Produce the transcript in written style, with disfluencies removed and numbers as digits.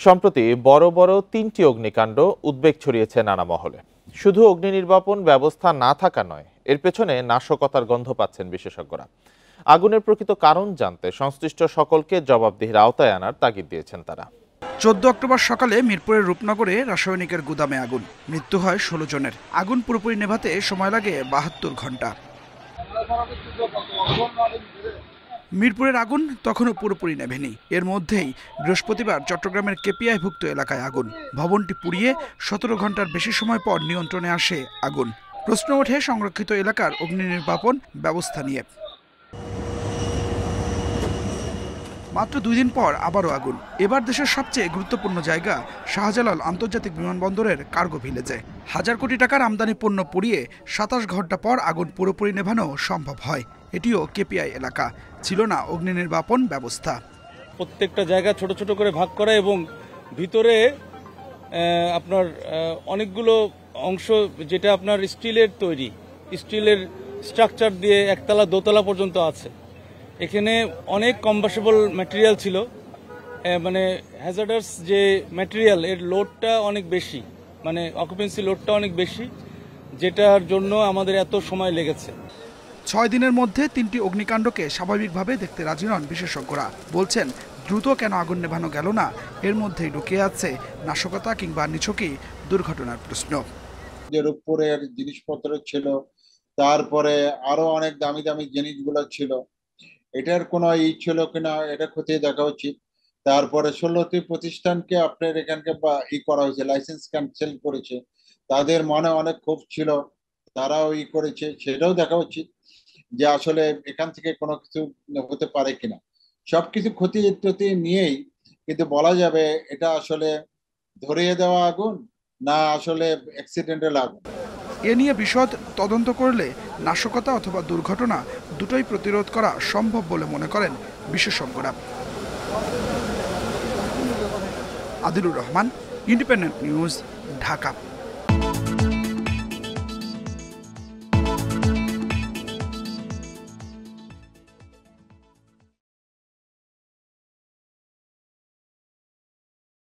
সম্প্রতি বড় বড় ৩টি অগ্নিকাণ্ড উদ্বেগ ছড়িয়েছে নানা মহলে। শুধু অগ্নি নির্বাপন ব্যবস্থা না থাকা নয়, এর পেছনে নাশকতার গন্ধ পাচ্ছেন বিশেষজ্ঞরা। আগুনের প্রকৃত কারণ জানতে সংশ্লিষ্ট সকলকে জবাবদিহির আওতায় আনার তাগিদ দিয়েছেন তারা। 14 অক্টোবর সকালে মিরপুরের রূপনগরে রাসায়নিকের গুদামে আগুন। মৃত্যু হয় 16 জনের। আগুন পুরোপুরি নেভাতে সময় লাগে 72 ঘন্টা। মিরপুরের আগুন তখনও পুরোপুরি নেভেনি। এর মধ্যেই বৃহস্পতিবার চট্টগ্রামের কেপিআইভুক্ত এলাকায় আগুন। ভবনটি পুড়িয়ে 17 ঘন্টার বেশি সময় পর নিয়ন্ত্রণে আসে আগুন। প্রশ্ন ওঠে সংরক্ষিত এলাকার অগ্নি নির্বাপন ব্যবস্থা নিয়ে। মাত্র 2 দিন পর আবারও আগুন। এবার দেশের সবচেয়ে গুরুত্বপূর্ণ জায়গা শাহজালাল আন্তর্জাতিক বিমানবন্দরের কার্গো ভিলেজে। হাজার কোটি টাকার আমদানি পণ্য পুড়িয়ে 27 ঘন্টা পর আগুন পুরোপুরি নেভানো সম্ভব হয়। এটিও কেপিআই এলাকা, ছিল না অগ্নি নির্বাপন ব্যবস্থা। প্রত্যেকটা জায়গা ছোট ছোট করে ভাগ করা এবং ভিতরে আপনার অনেকগুলো অংশ যেটা আপনার স্টিলের তৈরি, স্টিলের স্ট্রাকচার দিয়ে একতলা দোতলা পর্যন্ত আছে। এখানে অনেক কম্বাসেবল ম্যাটেরিয়াল ছিল, মানে হ্যাজার্ডাস যে ম্যাটেরিয়াল এর লোডটা অনেক বেশি, মানে অকুপেন্সি লোডটা অনেক বেশি, যেটার জন্য আমাদের এত সময় লেগেছে। 6 দিনের মধ্যে 3টি অগ্নিকাণ্ডকে স্বাভাবিকভাবে দেখতে রাজি নন বিশেষজ্ঞরা। বলছেন, দ্রুত কেন আগুন নেভানো গেল না, এর মধ্যেই লুকিয়ে আছে নাশকতা কিংবা নিছকই দুর্ঘটনার প্রশ্ন। যে রূপপুরের জিনিসপত্র ছিল, তারপরে আরো অনেক দামি দামি জিনিসগুলো ছিল, এটার কোনো ছিল কিনা এটা খতিয়ে দেখা উচিত। তারপরে 16টি প্রতিষ্ঠানকে আপনার এখানকে করা হয়েছে, লাইসেন্স ক্যান্সেল করেছে, তাদের মনে অনেক ক্ষোভ ছিল, তারাও করেছে, সেটাও দেখা উচিত যে আসলে এখান থেকে কোনো কিছু হতে পারে কিনা। সবকিছু খতিয়ে নিয়েই কিন্তু বলা যাবে এটা আসলে ধরিয়ে দেওয়া আগুন না আসলে অ্যাক্সিডেন্টাল আগুন। এ নিয়ে বিশদ তদন্ত করলে নাশকতা অথবা দুর্ঘটনা দুটোই প্রতিরোধ করা সম্ভব বলে মনে করেন বিশেষজ্ঞরা। Adilur Rahman, independent news, Dhaka.